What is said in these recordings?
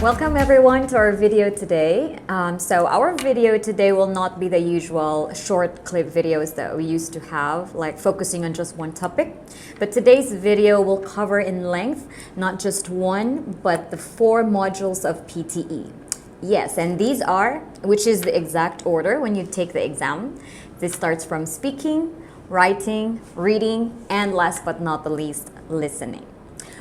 Welcome everyone to our video today. So our video today will not be the usual short clip videos that we used to have, like focusing on just one topic. But today's video will cover in length, not just one, but the 4 modules of PTE. Yes, and these are, which is the exact order when you take the exam. This starts from speaking, writing, reading, and last but not the least, listening.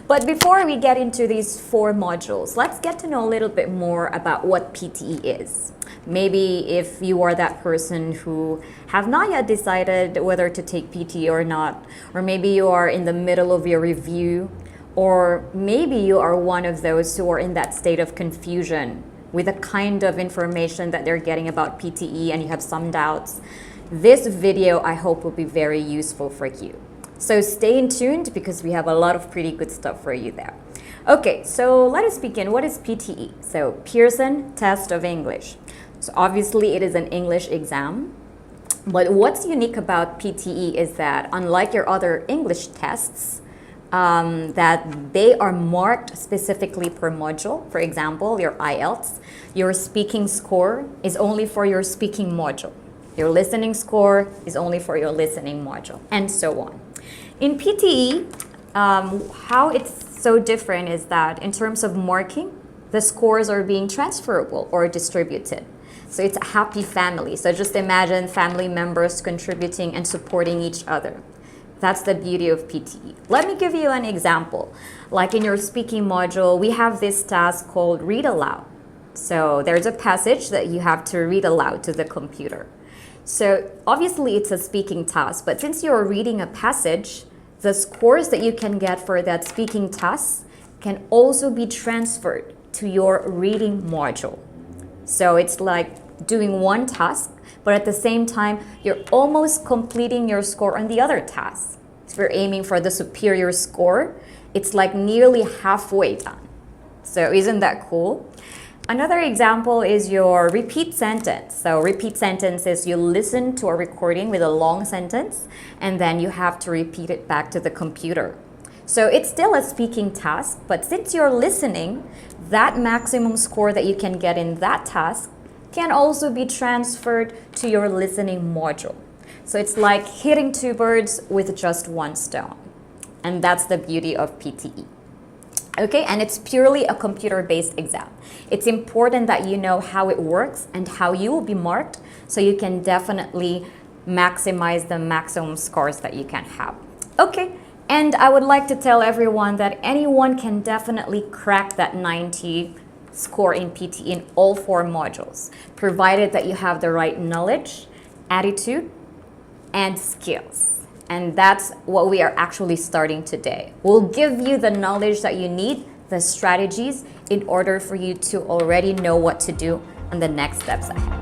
But before we get into these 4 modules, let's get to know a little bit more about what PTE is. Maybe if you are that person who have not yet decided whether to take PTE or not, or maybe you are in the middle of your review, or maybe you are one of those who are in that state of confusion with the kind of information that they're getting about PTE and you have some doubts, this video I hope will be very useful for you. So stay tuned because we have a lot of pretty good stuff for you there. Okay, so let us begin. What is PTE? So Pearson Test of English. So obviously it is an English exam. But what's unique about PTE is that unlike your other English tests, that they are marked specifically per module. For example, your IELTS, your speaking score is only for your speaking module. Your listening score is only for your listening module, and so on. In PTE, how it's so different is that in terms of marking, the scores are being transferable or distributed. So it's a happy family. So just imagine family members contributing and supporting each other. That's the beauty of PTE. Let me give you an example. Like in your speaking module, we have this task called read aloud. So there's a passage that you have to read aloud to the computer. So obviously it's a speaking task, but since you're reading a passage, the scores that you can get for that speaking task can also be transferred to your reading module. So it's like doing one task, but at the same time, you're almost completing your score on the other task. If you're aiming for the superior score, it's like nearly halfway done. So isn't that cool? Another example is your repeat sentence. So repeat sentence is you listen to a recording with a long sentence and then you have to repeat it back to the computer. So it's still a speaking task, but since you're listening, that maximum score that you can get in that task can also be transferred to your listening module. So it's like hitting 2 birds with just one stone. And that's the beauty of PTE. Okay, and it's purely a computer-based exam. It's important that you know how it works and how you will be marked so you can definitely maximize the maximum scores that you can have. Okay, and I would like to tell everyone that anyone can definitely crack that 90 score in PTE in all 4 modules, provided that you have the right knowledge, attitude, and skills. And that's what we are actually starting today. We'll give you the knowledge that you need, the strategies, in order for you to already know what to do on the next steps ahead.